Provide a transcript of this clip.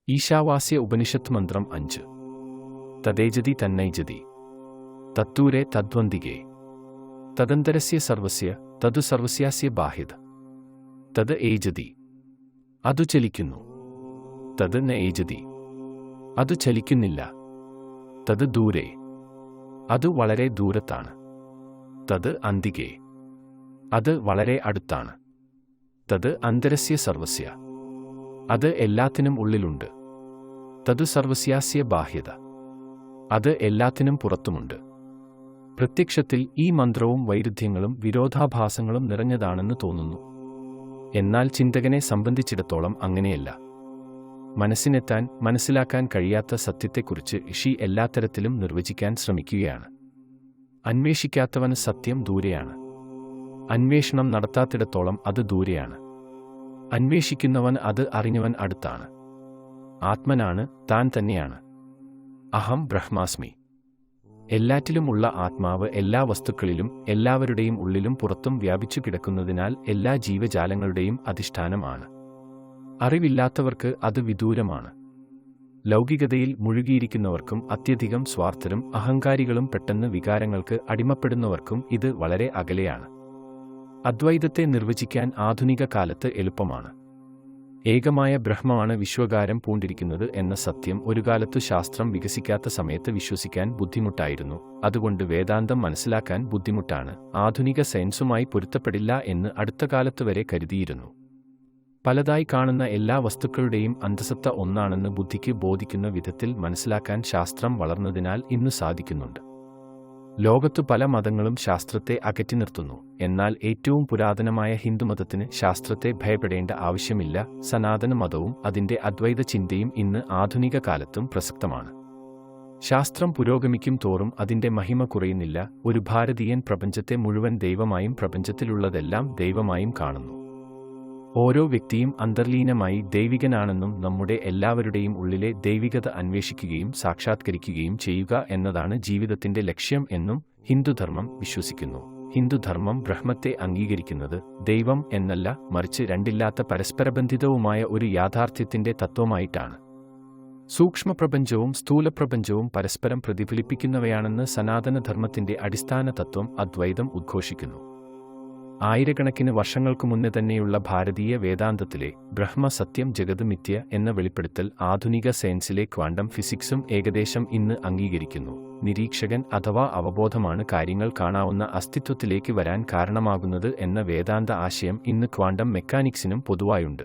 ഈശാവാസ്യ ഉപനിഷത്ത് മന്ത്രം 5 തദേജതി തന്നൈജതി തത്തൂരെ തദ്വന്തികേ തദന്തരസ്യ സർവസ്യ തതു സർവസ്യാസ്യ ബാഹ്യത തത് ഏജതി അതു ചലിക്കുന്നു തത് ന ഏജതി അതു ചലിക്കുന്നില്ല തത് ദൂരെ അത് വളരെ ദൂരത്താണ് തത് അന്തികേ അത് വളരെ അടുത്താണ് തത് അന്തരസ്യ സർവസ്യ അത് എല്ലാത്തിനും ഉള്ളിലുണ്ട് തതു സർവസ്യാസ്യ ബാഹ്യത അത് എല്ലാത്തിനും പുറത്തുമുണ്ട്. പ്രത്യക്ഷത്തിൽ ഈ മന്ത്രവും വൈരുദ്ധ്യങ്ങളും വിരോധാഭാസങ്ങളും നിറഞ്ഞതാണെന്ന് തോന്നുന്നു. എന്നാൽ ചിന്തകനെ സംബന്ധിച്ചിടത്തോളം അങ്ങനെയല്ല. മനസ്സിനെത്താൻ മനസ്സിലാക്കാൻ കഴിയാത്ത സത്യത്തെക്കുറിച്ച് ഋഷി എല്ലാത്തരത്തിലും നിർവചിക്കാൻ ശ്രമിക്കുകയാണ്. അന്വേഷിക്കാത്തവന് സത്യം ദൂരെയാണ്. അന്വേഷണം നടത്താത്തിടത്തോളം അത് ദൂരെയാണ്. അന്വേഷിക്കുന്നവൻ അത് അറിഞ്ഞവൻ അടുത്താണ്. ആത്മനാണ്, താൻ തന്നെയാണ്. അഹം ബ്രഹ്മാസ്മി. എല്ലാറ്റിലുമുള്ള ആത്മാവ് എല്ലാ വസ്തുക്കളിലും എല്ലാവരുടെയും ഉള്ളിലും പുറത്തും വ്യാപിച്ചു കിടക്കുന്നതിനാൽ എല്ലാ ജീവജാലങ്ങളുടെയും അധിഷ്ഠാനമാണ്. അറിവില്ലാത്തവർക്ക് അത് വിദൂരമാണ്. ലൗകികതയിൽ മുഴുകിയിരിക്കുന്നവർക്കും അത്യധികം സ്വാർത്ഥരും അഹങ്കാരികളും പെട്ടെന്ന് വികാരങ്ങൾക്ക് അടിമപ്പെടുന്നവർക്കും ഇത് വളരെ അകലെയാണ്. അദ്വൈതത്തെ നിർവചിക്കാൻ ആധുനിക കാലത്ത് എളുപ്പമാണ്. ഏകമായ ബ്രഹ്മമാണ് വിശ്വകാരം പൂണ്ടിരിക്കുന്നത് എന്ന സത്യം ഒരു കാലത്തു ശാസ്ത്രം വികസിക്കാത്ത സമയത്ത് വിശ്വസിക്കാൻ ബുദ്ധിമുട്ടായിരുന്നു. അതുകൊണ്ട് വേദാന്തം മനസ്സിലാക്കാൻ ബുദ്ധിമുട്ടാണ്, ആധുനിക സയൻസുമായി പൊരുത്തപ്പെടില്ല എന്ന് അടുത്ത കാലത്തുവരെ കരുതിയിരുന്നു. പലതായി കാണുന്ന എല്ലാ വസ്തുക്കളുടെയും അന്തസത്ത ഒന്നാണെന്ന് ബുദ്ധിക്ക് ബോധിക്കുന്ന വിധത്തിൽ മനസ്സിലാക്കാൻ ശാസ്ത്രം വളർന്നതിനാൽ ഇന്നു സാധിക്കുന്നുണ്ട്. ലോകത്തു പല മതങ്ങളും ശാസ്ത്രത്തെ അകറ്റി നിർത്തുന്നു. എന്നാൽ ഏറ്റവും പുരാതനമായ ഹിന്ദുമതത്തിന് ശാസ്ത്രത്തെ ഭയപ്പെടേണ്ട ആവശ്യമില്ല. സനാതന മതവും അതിൻ്റെ അദ്വൈത ചിന്തയും ഇന്ന് ആധുനിക കാലത്തും പ്രസക്തമാണ്. ശാസ്ത്രം പുരോഗമിക്കും തോറും അതിൻ്റെ മഹിമ കുറയുന്നില്ല. ഒരു ഭാരതീയൻ പ്രപഞ്ചത്തെ മുഴുവൻ ദൈവമായും പ്രപഞ്ചത്തിലുള്ളതെല്ലാം ദൈവമായും കാണുന്നു. ഓരോ വ്യക്തിയും അന്തർലീനമായി ദൈവികനാണെന്നും നമ്മുടെ എല്ലാവരുടെയും ഉള്ളിലെ ദൈവികത അന്വേഷിക്കുകയും സാക്ഷാത്കരിക്കുകയും ചെയ്യുക എന്നതാണ് ജീവിതത്തിന്റെ ലക്ഷ്യം എന്നും ഹിന്ദുധർമ്മം വിശ്വസിക്കുന്നു. ഹിന്ദുധർമ്മം ബ്രഹ്മത്തെ അംഗീകരിക്കുന്നത് ദൈവം എന്നല്ല, മറിച്ച് രണ്ടില്ലാത്ത പരസ്പരബന്ധിതവുമായ ഒരു യാഥാർത്ഥ്യത്തിന്റെ തത്വമായിട്ടാണ്. സൂക്ഷ്മപ്രപഞ്ചവും സ്ഥൂലപ്രപഞ്ചവും പരസ്പരം പ്രതിഫലിപ്പിക്കുന്നവയാണെന്ന് സനാതനധർമ്മത്തിന്റെ അടിസ്ഥാന തത്വം അദ്വൈതം ഉദ്ഘോഷിക്കുന്നു. ആയിരക്കണക്കിന് വർഷങ്ങൾക്കു മുന്നേ തന്നെയുള്ള ഭാരതീയ വേദാന്തത്തിലെ ബ്രഹ്മ സത്യം ജഗത് മിഥ്യ എന്ന വെളിപ്പെടുത്തൽ ആധുനിക സയൻസിലെ ക്വാണ്ടം ഫിസിക്സും ഏകദേശം ഇന്ന് അംഗീകരിക്കുന്നു. നിരീക്ഷകൻ അഥവാ അവബോധമാണ് കാര്യങ്ങൾ കാണാവുന്ന അസ്തിത്വത്തിലേക്ക് വരാൻ കാരണമാകുന്നത് എന്ന വേദാന്ത ആശയം ഇന്ന് ക്വാണ്ടം മെക്കാനിക്സിനും പൊതുവായുണ്ട്.